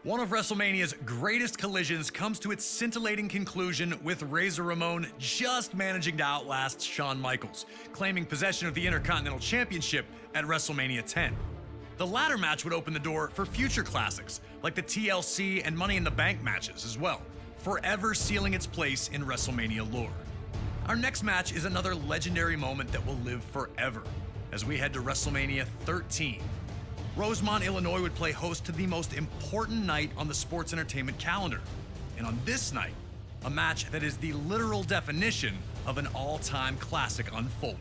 One of WrestleMania's greatest collisions comes to its scintillating conclusion with Razor Ramon just managing to outlast Shawn Michaels, claiming possession of the Intercontinental Championship at WrestleMania 10. The latter match would open the door for future classics, like the TLC and Money in the Bank matches as well, forever sealing its place in WrestleMania lore. Our next match is another legendary moment that will live forever, as we head to WrestleMania 13. Rosemont, Illinois would play host to the most important night on the sports entertainment calendar. And on this night, a match that is the literal definition of an all-time classic unfolded.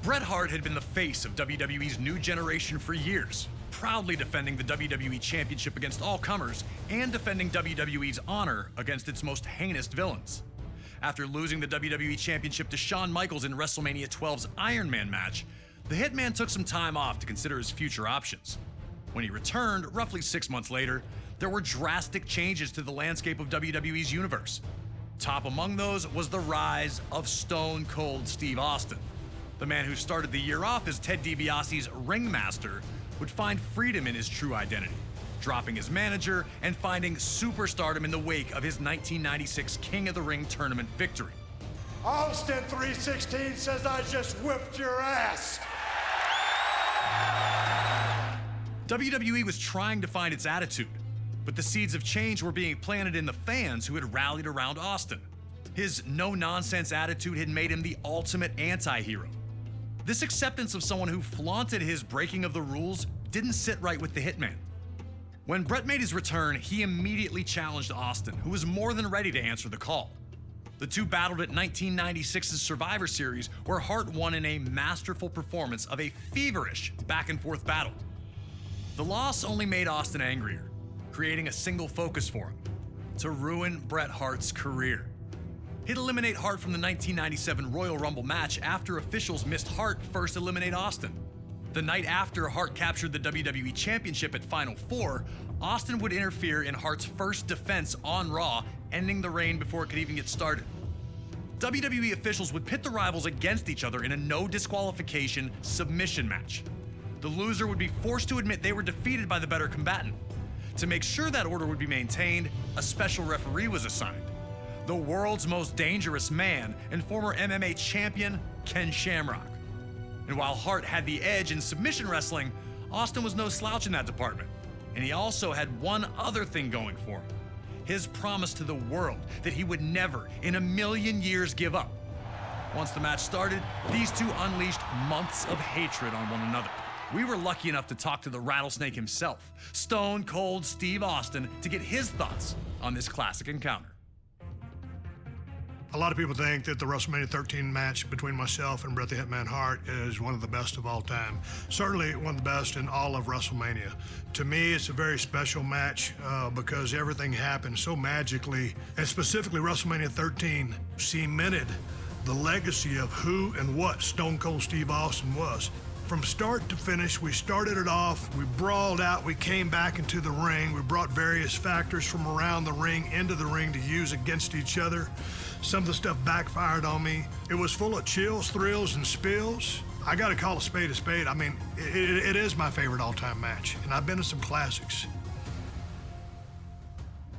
Bret Hart had been the face of WWE's new generation for years, proudly defending the WWE Championship against all comers and defending WWE's honor against its most heinous villains. After losing the WWE Championship to Shawn Michaels in WrestleMania 12's Iron Man match, the Hitman took some time off to consider his future options. When he returned, roughly 6 months later, there were drastic changes to the landscape of WWE's universe. Top among those was the rise of Stone Cold Steve Austin. The man who started the year off as Ted DiBiase's ringmaster would find freedom in his true identity, dropping his manager and finding superstardom in the wake of his 1996 King of the Ring tournament victory. Austin 316 says I just whipped your ass. WWE was trying to find its attitude, but the seeds of change were being planted in the fans who had rallied around Austin. His no-nonsense attitude had made him the ultimate anti-hero. This acceptance of someone who flaunted his breaking of the rules didn't sit right with the Hitman. When Bret made his return, he immediately challenged Austin, who was more than ready to answer the call. The two battled at 1996's Survivor Series, where Hart won in a masterful performance of a feverish back-and-forth battle. The loss only made Austin angrier, creating a single focus for him: to ruin Bret Hart's career. He'd eliminate Hart from the 1997 Royal Rumble match after officials missed Hart first eliminate Austin. The night after Hart captured the WWE Championship at Final Four, Austin would interfere in Hart's first defense on Raw, ending the reign before it could even get started. WWE officials would pit the rivals against each other in a no disqualification submission match. The loser would be forced to admit they were defeated by the better combatant. To make sure that order would be maintained, a special referee was assigned: the world's most dangerous man and former MMA champion, Ken Shamrock. And while Hart had the edge in submission wrestling, Austin was no slouch in that department. And he also had one other thing going for him: his promise to the world that he would never in a million years give up. Once the match started, these two unleashed months of hatred on one another. We were lucky enough to talk to the Rattlesnake himself, Stone Cold Steve Austin, to get his thoughts on this classic encounter. A lot of people think that the WrestleMania 13 match between myself and Bret the Hitman Hart is one of the best of all time. Certainly one of the best in all of WrestleMania. To me, it's a very special match because everything happened so magically, and specifically WrestleMania 13 cemented the legacy of who and what Stone Cold Steve Austin was. From start to finish, we started it off, we brawled out, we came back into the ring, we brought various factors from around the ring into the ring to use against each other. Some of the stuff backfired on me. It was full of chills, thrills, and spills. I gotta call a spade a spade. I mean, it is my favorite all-time match, and I've been to some classics.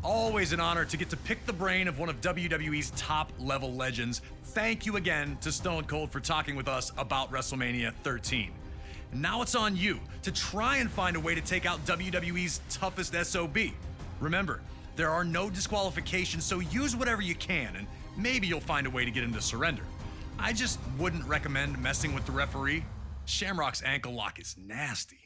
Always an honor to get to pick the brain of one of WWE's top-level legends. Thank you again to Stone Cold for talking with us about WrestleMania 13. Now it's on you to try and find a way to take out WWE's toughest SOB. Remember, there are no disqualifications, so use whatever you can, and maybe you'll find a way to get him to surrender. I just wouldn't recommend messing with the referee. Shamrock's ankle lock is nasty.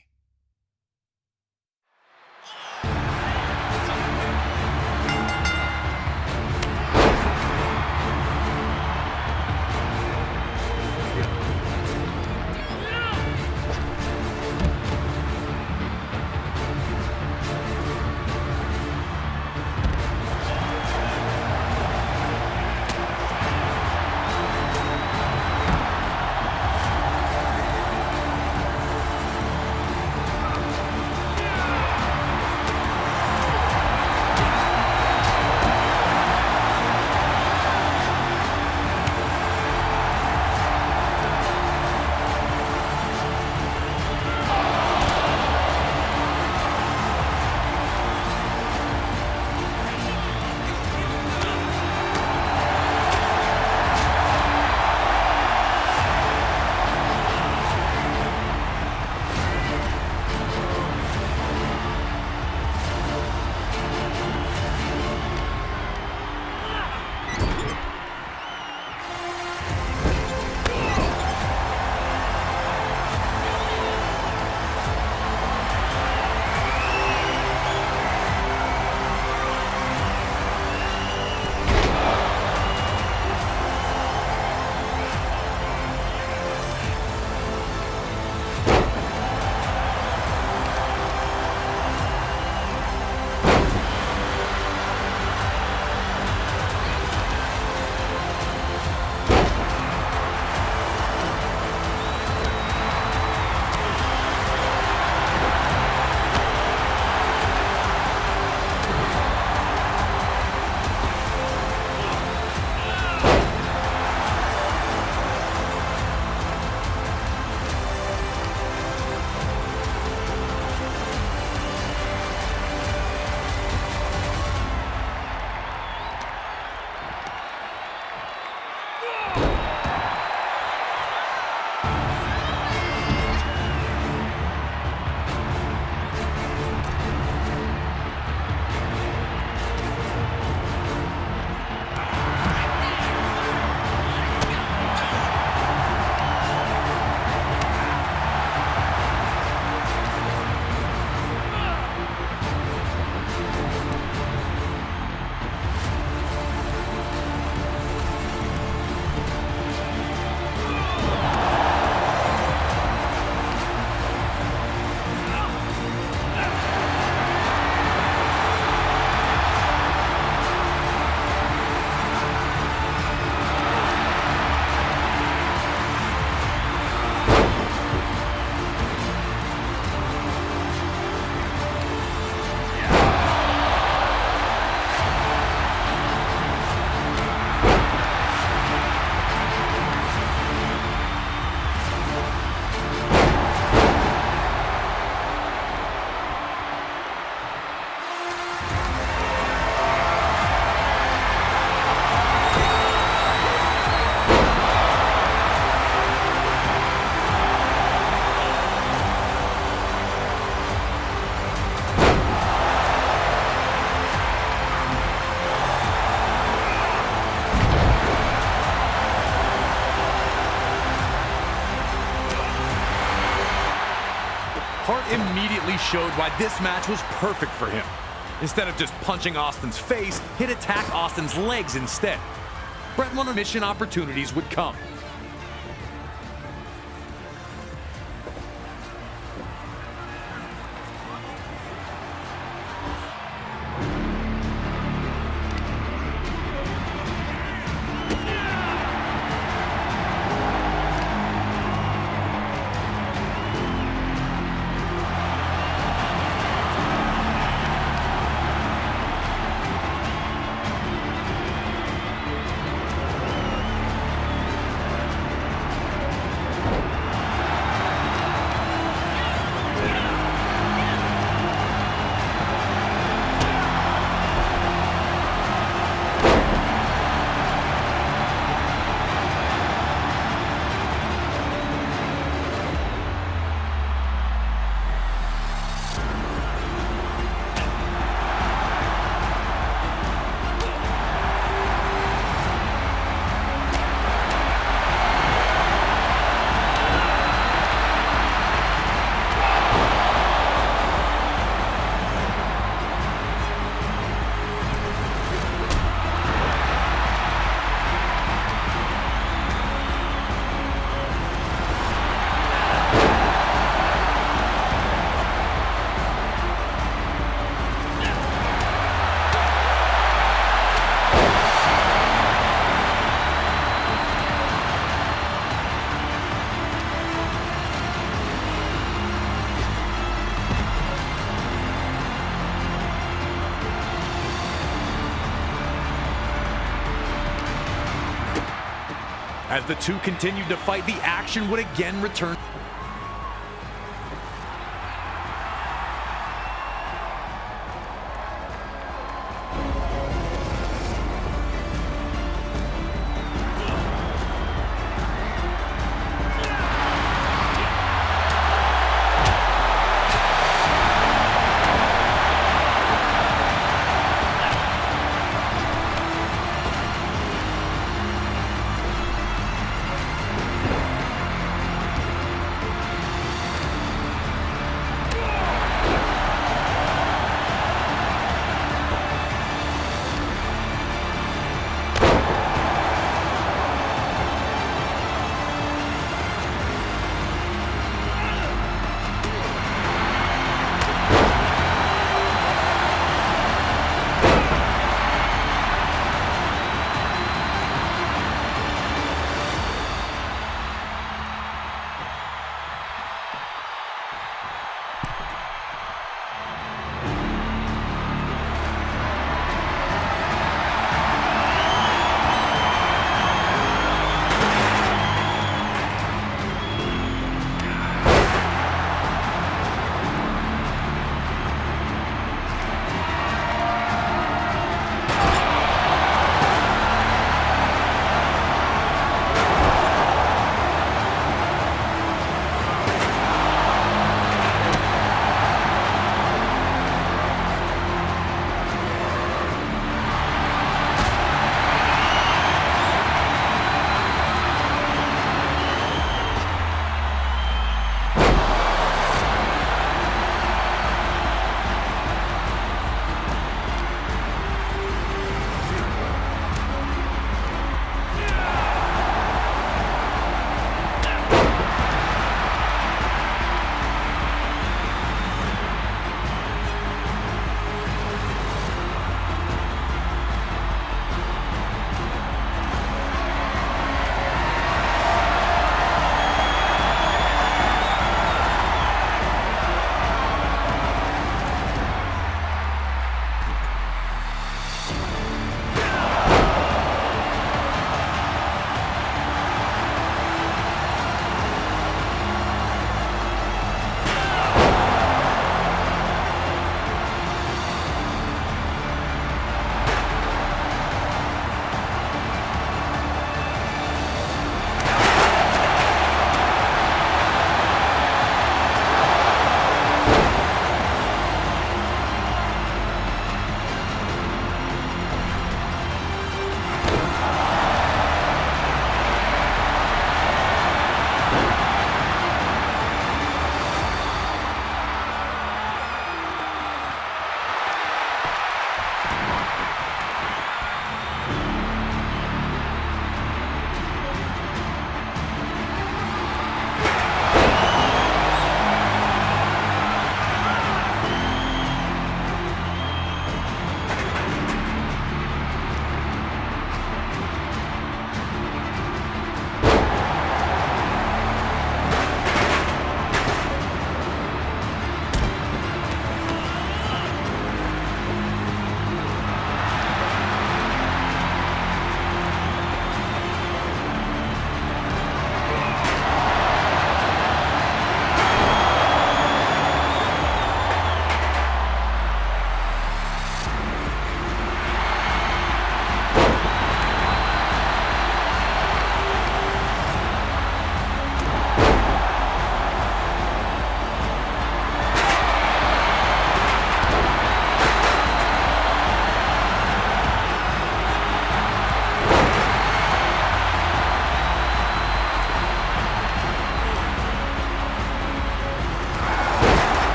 Hart immediately showed why this match was perfect for him. Instead of just punching Austin's face, he'd attack Austin's legs instead. Bret won mission opportunities would come. As the two continued to fight, the action would again return.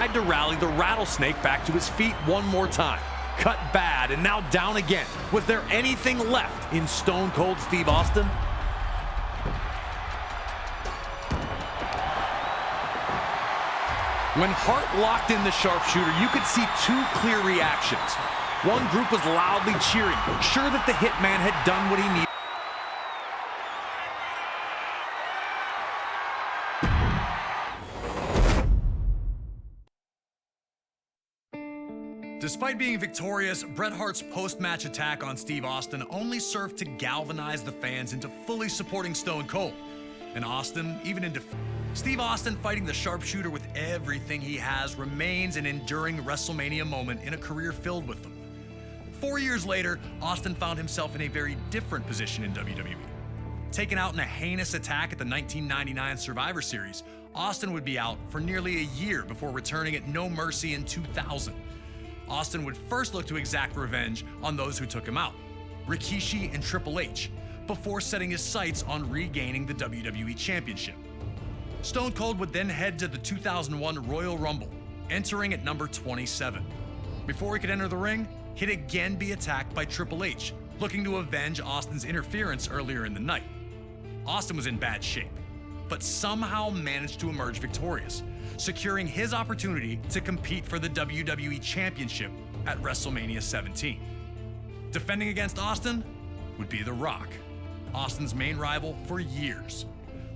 tried to rally the rattlesnake back to his feet one more time. Cut bad and now down again. Was there anything left in Stone Cold Steve Austin? When Hart locked in the sharpshooter, you could see two clear reactions. One group was loudly cheering, sure that the Hitman had done what he needed. Despite being victorious, Bret Hart's post-match attack on Steve Austin only served to galvanize the fans into fully supporting Stone Cold. And Austin, even into Steve Austin fighting the sharpshooter with everything he has remains an enduring WrestleMania moment in a career filled with them. 4 years later, Austin found himself in a very different position in WWE. Taken out in a heinous attack at the 1999 Survivor Series, Austin would be out for nearly a year before returning at No Mercy in 2000. Austin would first look to exact revenge on those who took him out, Rikishi and Triple H, before setting his sights on regaining the WWE Championship. Stone Cold would then head to the 2001 Royal Rumble, entering at number 27. Before he could enter the ring, he'd again be attacked by Triple H, looking to avenge Austin's interference earlier in the night. Austin was in bad shape, but somehow managed to emerge victorious, securing his opportunity to compete for the WWE Championship at WrestleMania 17. Defending against Austin would be The Rock, Austin's main rival for years.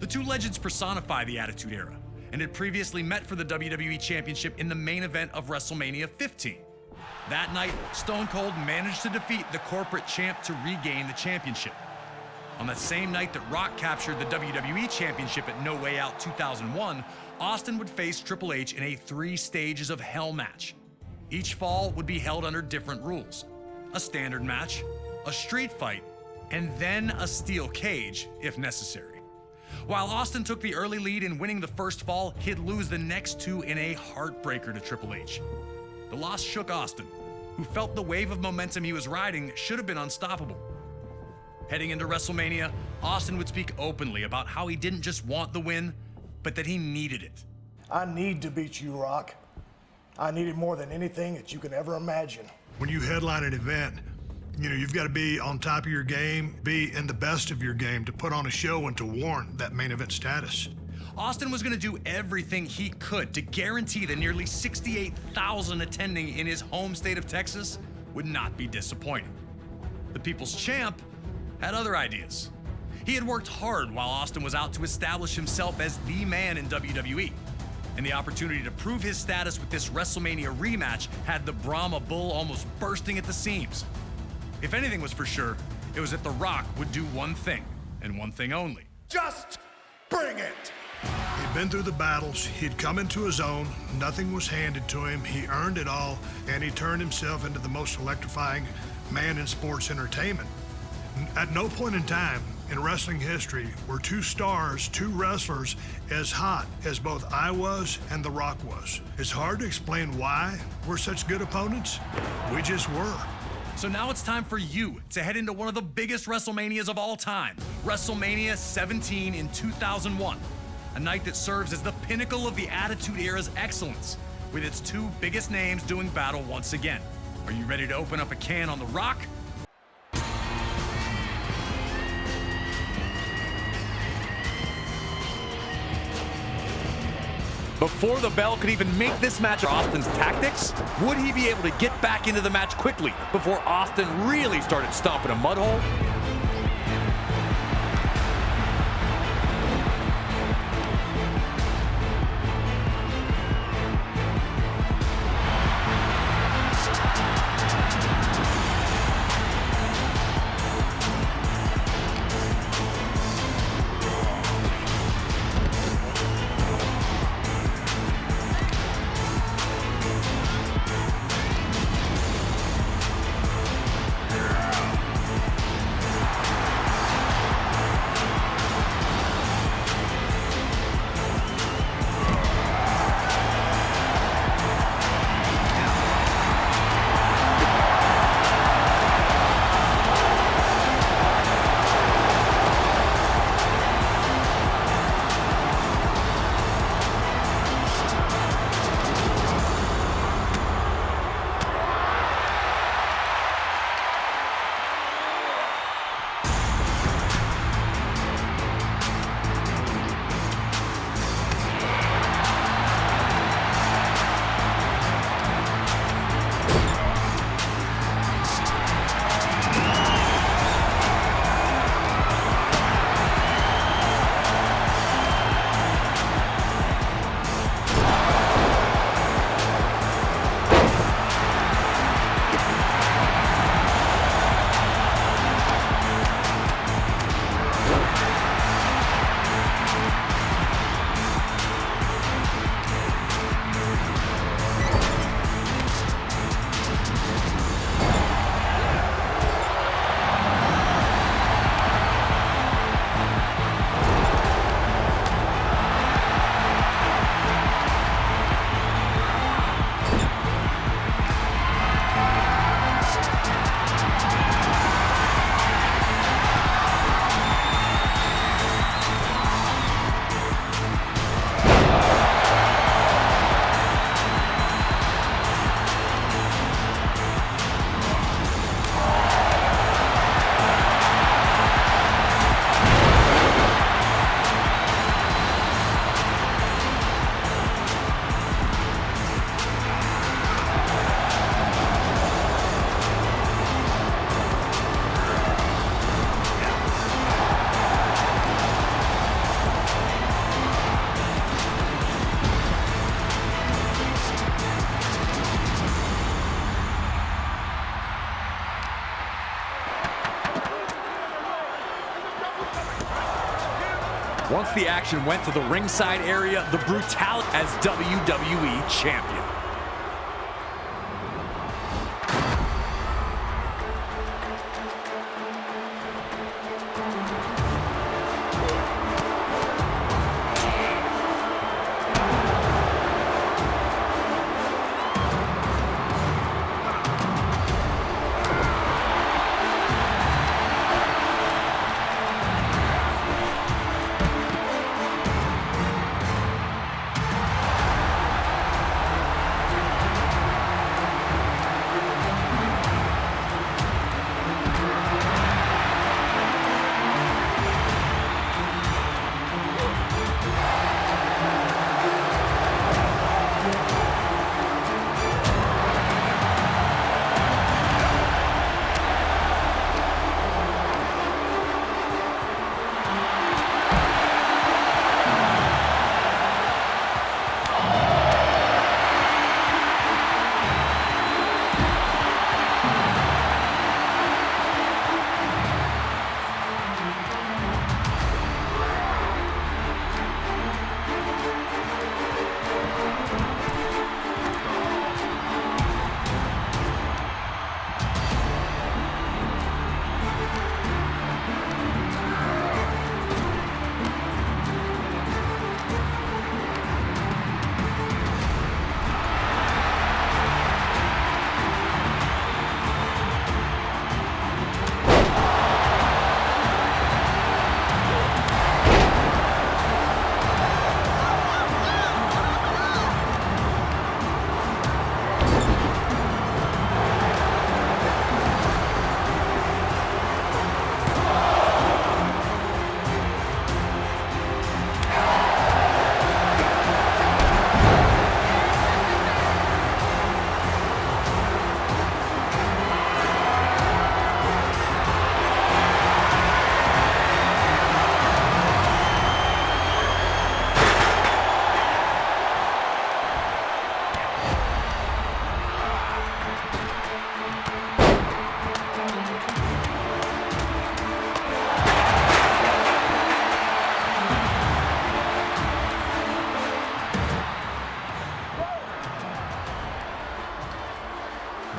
The two legends personify the Attitude Era and had previously met for the WWE Championship in the main event of WrestleMania 15. That night, Stone Cold managed to defeat the corporate champ to regain the championship. On that same night that Rock captured the WWE Championship at No Way Out 2001, Austin would face Triple H in a 3 stages of hell match. Each fall would be held under different rules: a standard match, a street fight, and then a steel cage if necessary. While Austin took the early lead in winning the first fall, he'd lose the next 2 in a heartbreaker to Triple H. The loss shook Austin, who felt the wave of momentum he was riding should have been unstoppable. Heading into WrestleMania, Austin would speak openly about how he didn't just want the win, but that he needed it. I need to beat you, Rock. I need it more than anything that you can ever imagine. When you headline an event, you've got to be on top of your game, be in the best of your game to put on a show and to warrant that main event status. Austin was going to do everything he could to guarantee the nearly 68,000 attending in his home state of Texas would not be disappointed. The People's Champ had other ideas. He had worked hard while Austin was out to establish himself as the man in WWE, and the opportunity to prove his status with this WrestleMania rematch had the Brahma Bull almost bursting at the seams. If anything was for sure, it was that The Rock would do one thing, and one thing only. Just bring it! He'd been through the battles, he'd come into his own, nothing was handed to him, he earned it all, and he turned himself into the most electrifying man in sports entertainment. At no point in time in wrestling history were 2 stars, 2 wrestlers, as hot as both I was and The Rock was. It's hard to explain why we're such good opponents. We just were. So now it's time for you to head into one of the biggest WrestleManias of all time, WrestleMania 17 in 2001, a night that serves as the pinnacle of the Attitude Era's excellence, with its 2 biggest names doing battle once again. Are you ready to open up a can on The Rock? Before the bell could even make this match Austin's tactics, would he be able to get back into the match quickly before Austin really started stomping a mud hole? Once the action went to the ringside area, the brutality as WWE Champion.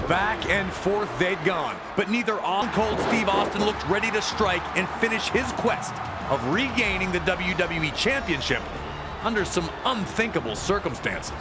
Back and forth they'd gone, but neither Cold Steve Austin looked ready to strike and finish his quest of regaining the WWE Championship under some unthinkable circumstances.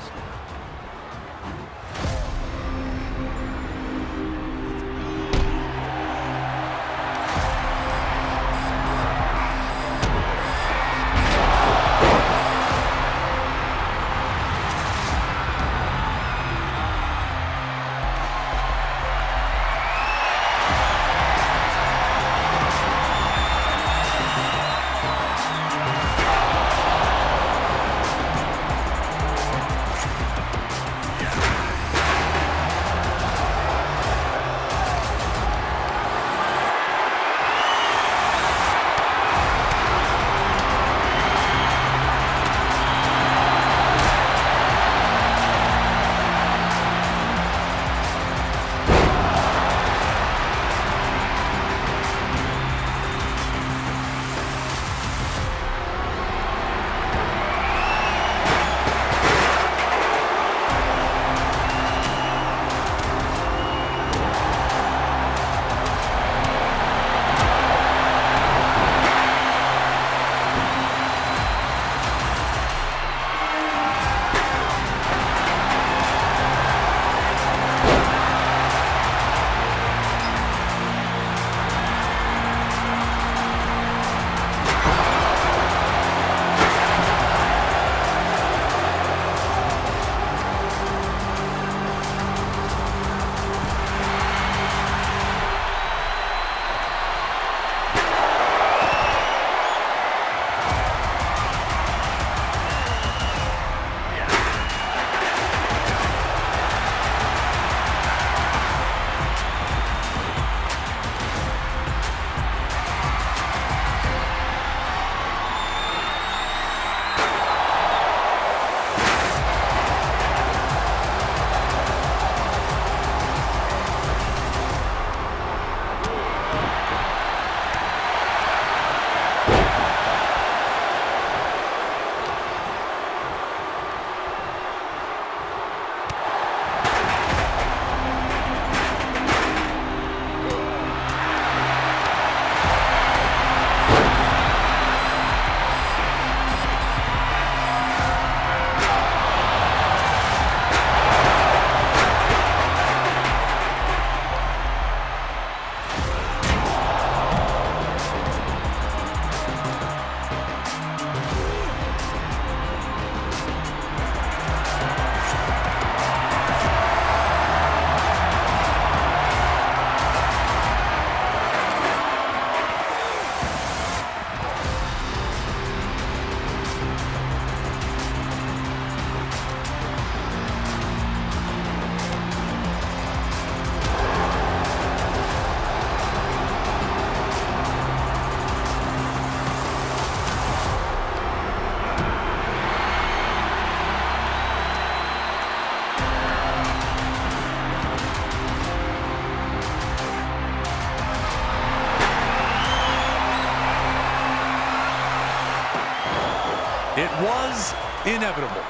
It was inevitable.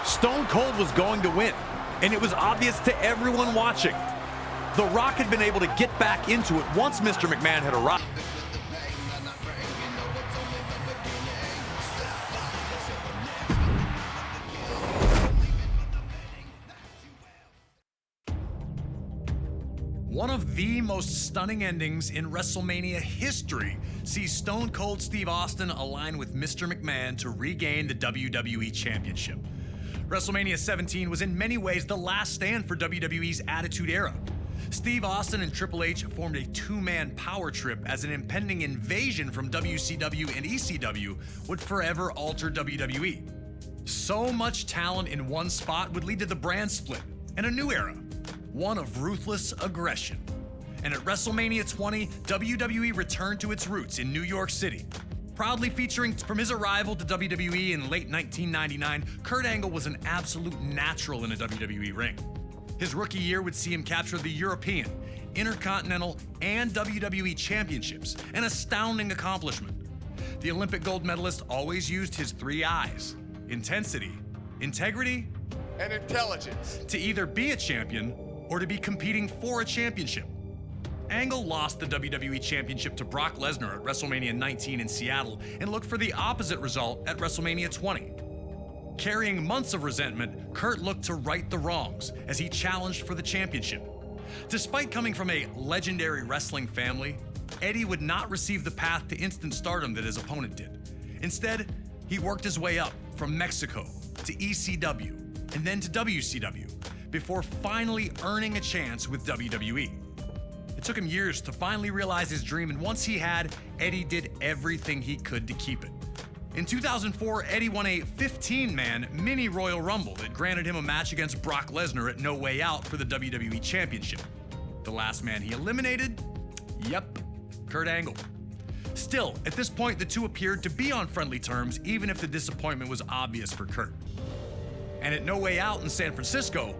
Stone Cold was going to win, and it was obvious to everyone watching. The Rock had been able to get back into it once Mr. McMahon had arrived. One of the most stunning endings in WrestleMania history sees Stone Cold Steve Austin align with Mr. McMahon to regain the WWE Championship. WrestleMania 17 was in many ways the last stand for WWE's Attitude Era. Steve Austin and Triple H formed a two-man power trip as an impending invasion from WCW and ECW would forever alter WWE. So much talent in one spot would lead to the brand split and a new era, one of ruthless aggression. And at WrestleMania 20, WWE returned to its roots in New York City. Proudly featuring from his arrival to WWE in late 1999, Kurt Angle was an absolute natural in a WWE ring. His rookie year would see him capture the European, Intercontinental, and WWE championships, an astounding accomplishment. The Olympic gold medalist always used his three I's: intensity, integrity, and intelligence to either be a champion or to be competing for a championship. Angle lost the WWE Championship to Brock Lesnar at WrestleMania 19 in Seattle and looked for the opposite result at WrestleMania 20. Carrying months of resentment, Kurt looked to right the wrongs as he challenged for the championship. Despite coming from a legendary wrestling family, Eddie would not receive the path to instant stardom that his opponent did. Instead, he worked his way up from Mexico to ECW and then to WCW before finally earning a chance with WWE. It took him years to finally realize his dream, and once he had, Eddie did everything he could to keep it. In 2004, Eddie won a 15-man mini Royal Rumble that granted him a match against Brock Lesnar at No Way Out for the WWE Championship. The last man he eliminated? Yep, Kurt Angle. Still, at this point, the two appeared to be on friendly terms, even if the disappointment was obvious for Kurt. And at No Way Out in San Francisco,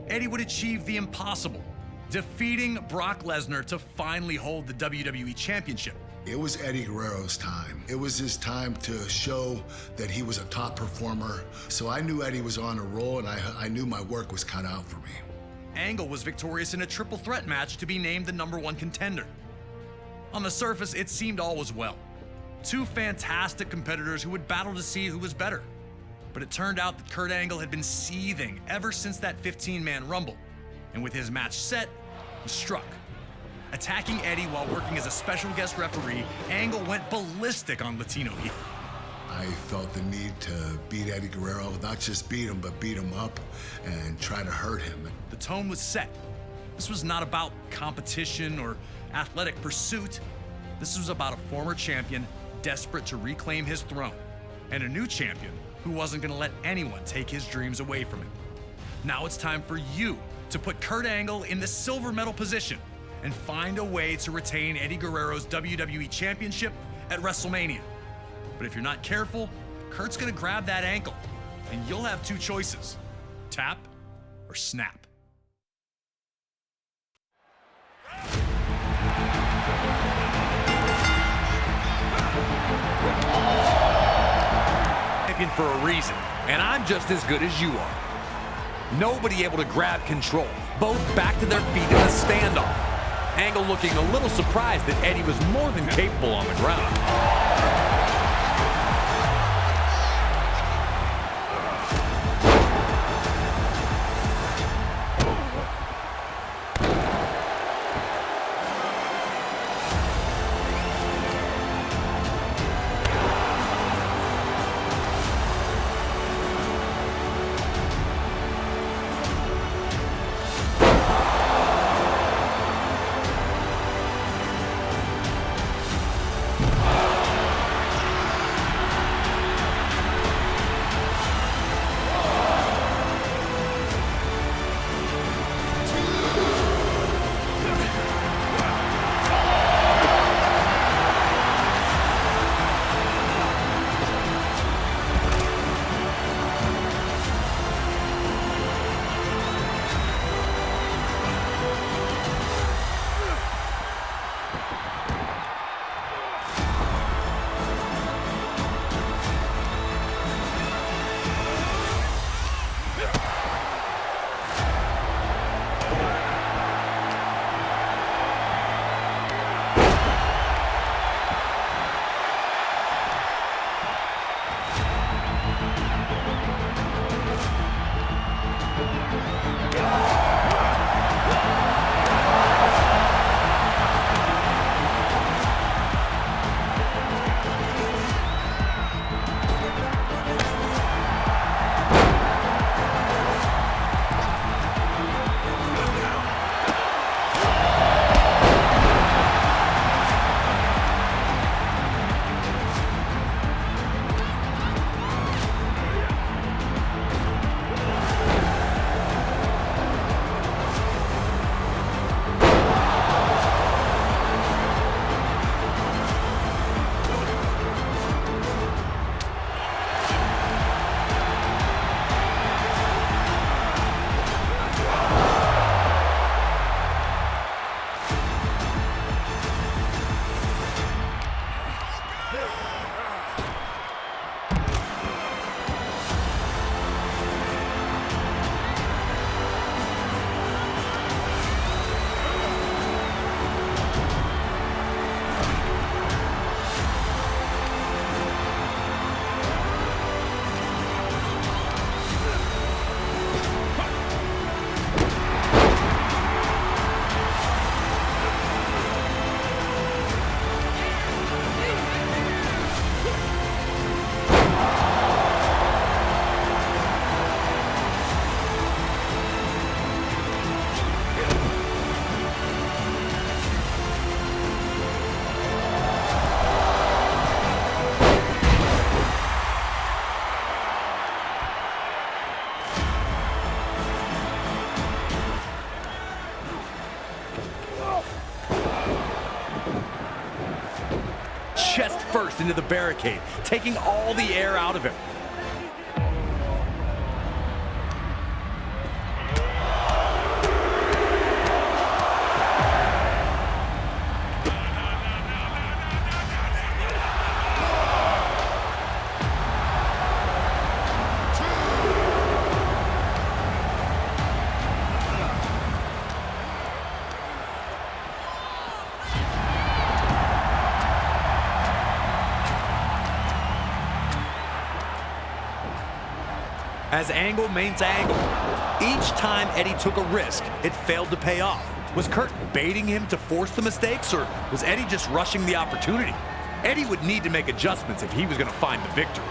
Eddie would achieve the impossible, defeating Brock Lesnar to finally hold the WWE Championship. It was Eddie Guerrero's time. It was his time to show that he was a top performer. So I knew Eddie was on a roll, and I knew my work was cut out for me. Angle was victorious in a triple threat match to be named the #1 contender. On the surface, it seemed all was well. Two fantastic competitors who would battle to see who was better. But it turned out that Kurt Angle had been seething ever since that 15-man Rumble. And with his match set, he struck. Attacking Eddie while working as a special guest referee, Angle went ballistic on Latino Heat. I felt the need to beat Eddie Guerrero, not just beat him, but beat him up and try to hurt him. The tone was set. This was not about competition or athletic pursuit. This was about a former champion desperate to reclaim his throne, and a new champion who wasn't going to let anyone take his dreams away from him. Now it's time for you to put Kurt Angle in the silver medal position and find a way to retain Eddie Guerrero's WWE Championship at WrestleMania. But if you're not careful, Kurt's gonna grab that ankle, and you'll have two choices: tap or snap. Champion for a reason, and I'm just as good as you are. Nobody able to grab control, both back to their feet in a standoff. Angle looking a little surprised that Eddie was more than capable on the ground. first into the barricade, taking all the air out of him. As angle meets angle, each time Eddie took a risk, it failed to pay off. Was Kurt baiting him to force the mistakes, or was Eddie just rushing the opportunity? Eddie would need to make adjustments if he was going to find the victory.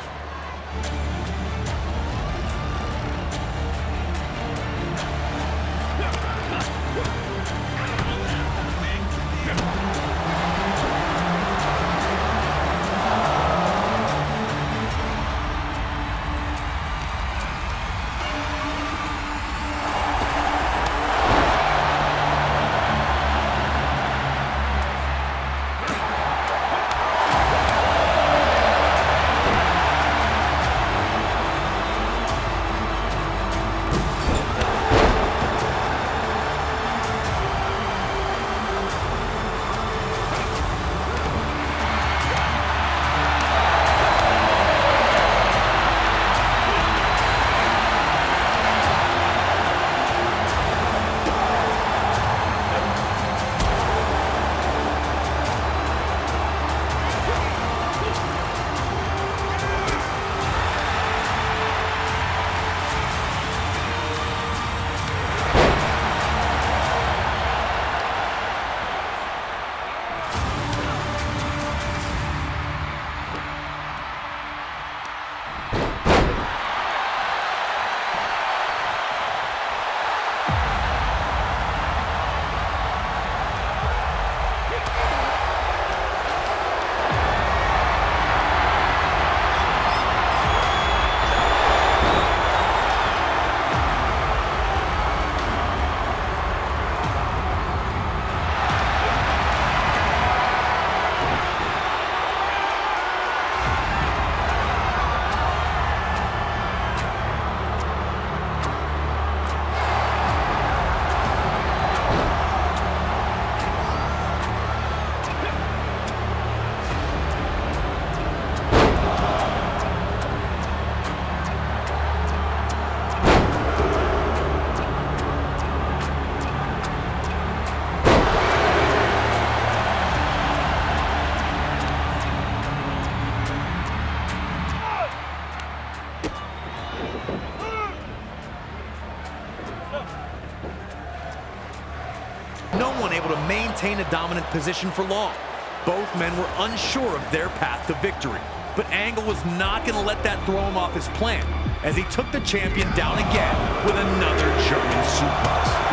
No one able to maintain a dominant position for long. Both men were unsure of their path to victory. But Angle was not going to let that throw him off his plan, as he took the champion down again with another German suplex.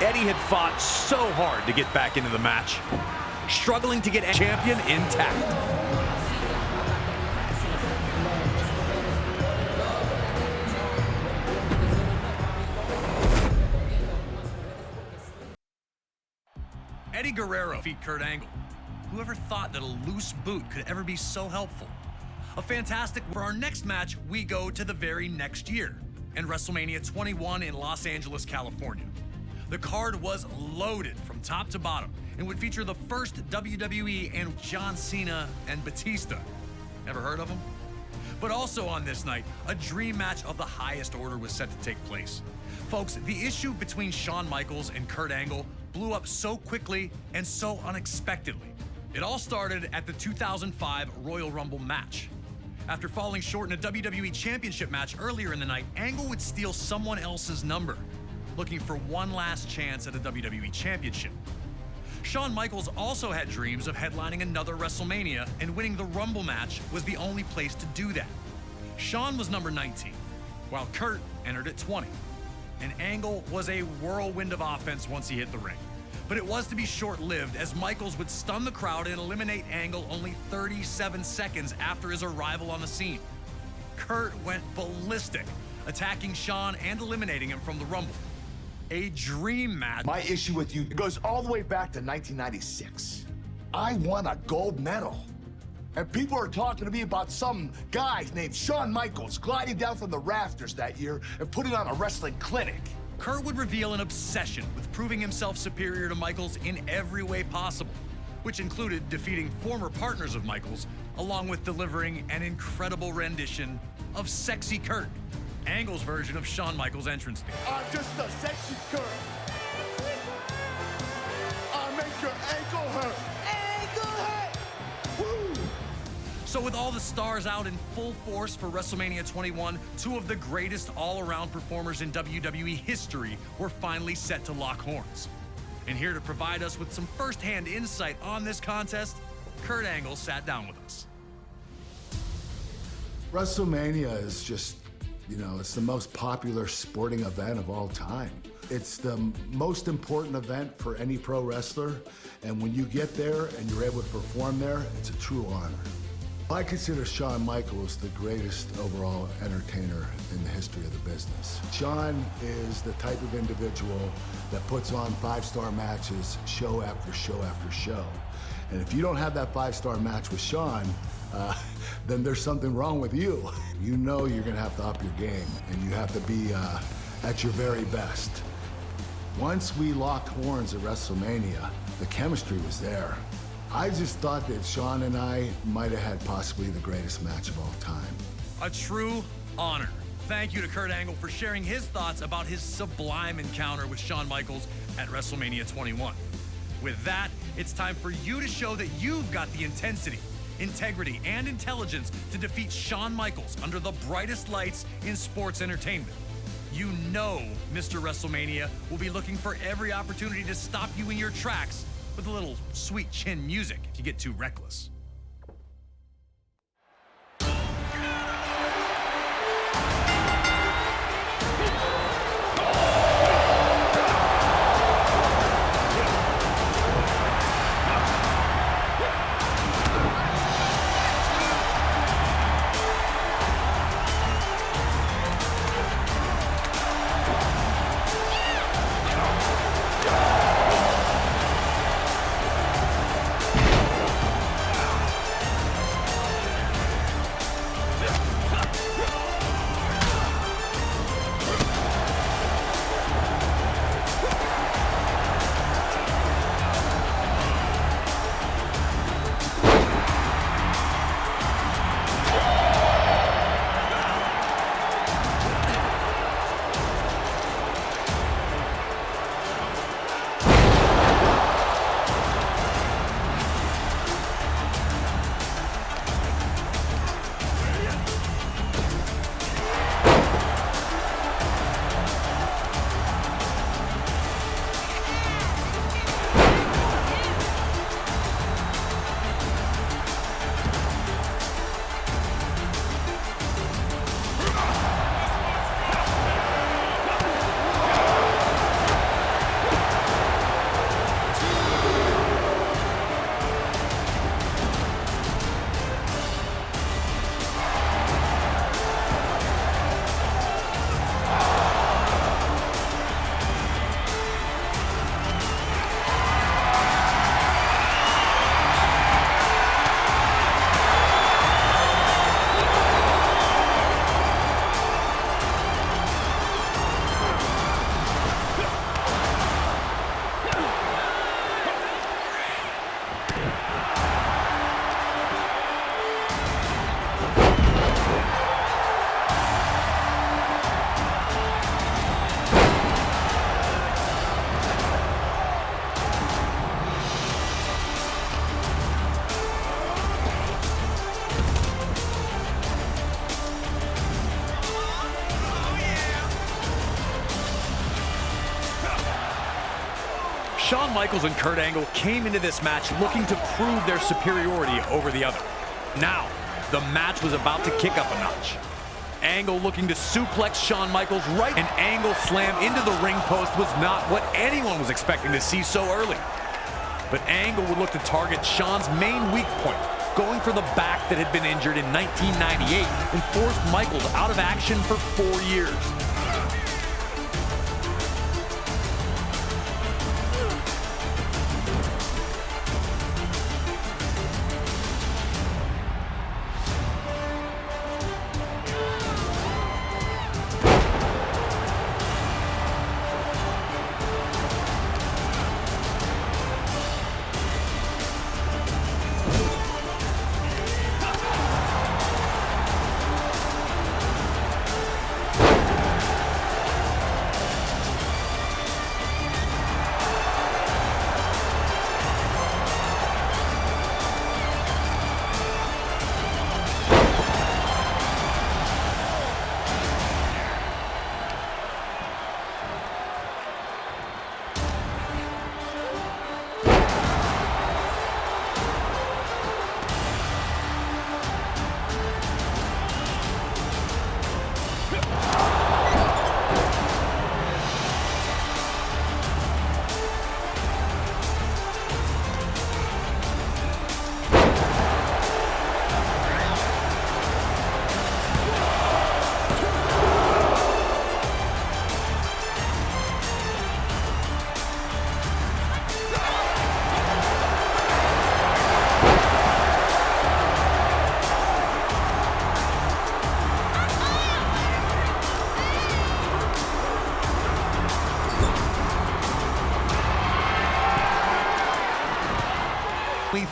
Eddie had fought so hard to get back into the match, struggling to get champion intact. Eddie Guerrero defeat Kurt Angle. Whoever thought that a loose boot could ever be so helpful? A fantastic. For our next match, we go to the very next year, and WrestleMania 21 in Los Angeles, California. The card was loaded from top to bottom and would feature the first WWE and John Cena and Batista. Ever heard of them? But also on this night, a dream match of the highest order was set to take place. Folks, the issue between Shawn Michaels and Kurt Angle blew up so quickly and so unexpectedly. It all started at the 2005 Royal Rumble match. After falling short in a WWE Championship match earlier in the night, Angle would steal someone else's number, looking for one last chance at a WWE Championship. Shawn Michaels also had dreams of headlining another WrestleMania, and winning the Rumble match was the only place to do that. Shawn was number 19, while Kurt entered at 20. And Angle was a whirlwind of offense once he hit the ring. But it was to be short-lived, as Michaels would stun the crowd and eliminate Angle only 37 seconds after his arrival on the scene. Kurt went ballistic, attacking Shawn and eliminating him from the Rumble. A dream match. My issue with you goes all the way back to 1996. I won a gold medal. And people are talking to me about some guy named Shawn Michaels gliding down from the rafters that year and putting on a wrestling clinic. Kurt would reveal an obsession with proving himself superior to Michaels in every way possible, which included defeating former partners of Michaels, along with delivering an incredible rendition of Sexy Kurt, Angle's version of Shawn Michaels' entrance theme. I'm just a sexy Kurt. I'll make your ankle hurt. Ankle hurt! Woo! So with all the stars out in full force for WrestleMania 21, two of the greatest all-around performers in WWE history were finally set to lock horns. And here to provide us with some first-hand insight on this contest, Kurt Angle sat down with us. WrestleMania is just, it's the most popular sporting event of all time. It's the most important event for any pro wrestler, and when you get there and you're able to perform there, it's a true honor. I consider Shawn Michaels the greatest overall entertainer in the history of the business. Shawn is the type of individual that puts on five-star matches show after show after show. And if you don't have that five-star match with Shawn, then there's something wrong with you. You know you're gonna have to up your game, and you have to be at your very best. Once we locked horns at WrestleMania, the chemistry was there. I just thought that Shawn and I might have had possibly the greatest match of all time. A true honor. Thank you to Kurt Angle for sharing his thoughts about his sublime encounter with Shawn Michaels at WrestleMania 21. With that, it's time for you to show that you've got the intensity, integrity, and intelligence to defeat Shawn Michaels under the brightest lights in sports entertainment. You know Mr. WrestleMania will be looking for every opportunity to stop you in your tracks with a little sweet chin music if you get too reckless. Shawn Michaels and Kurt Angle came into this match looking to prove their superiority over the other. Now, the match was about to kick up a notch. Angle looking to suplex Shawn Michaels right. An Angle slam into the ring post was not what anyone was expecting to see so early. But Angle would look to target Shawn's main weak point, going for the back that had been injured in 1998 and forced Michaels out of action for 4 years.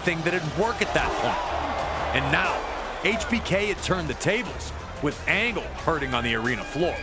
Thing that'd work at that point. And now, HBK had turned the tables, with Angle hurting on the arena floor.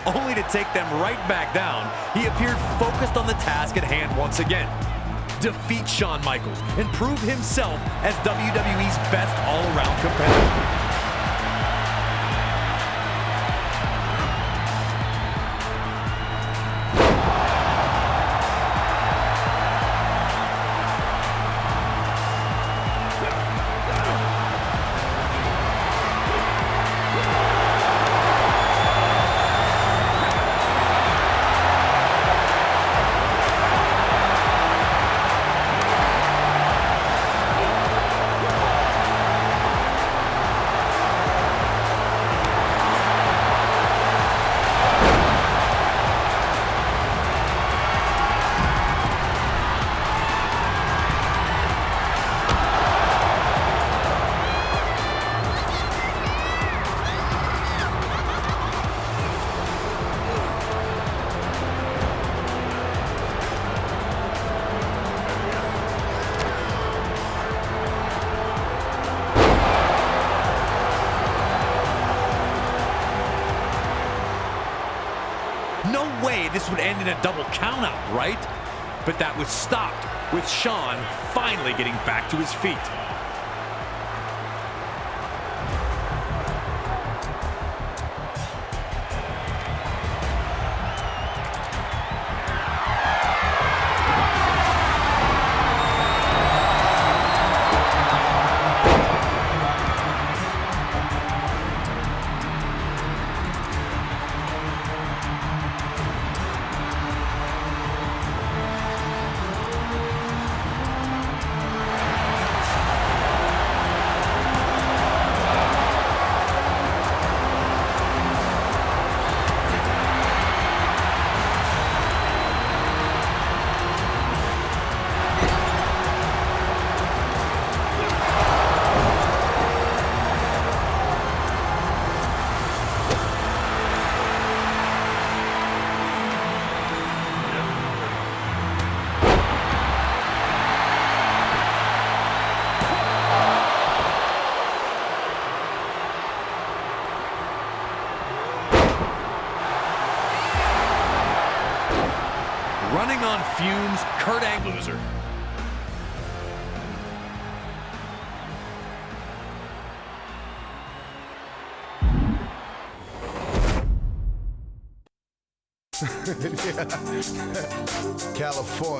Only to take them right back down, he appeared focused on the task at hand once again. Defeat Shawn Michaels and prove himself as WWE's best all-around competitor. No way this would end in a double countout, right? But that was stopped with Shawn finally getting back to his feet. Running on fumes, Kurt Angle loser. California.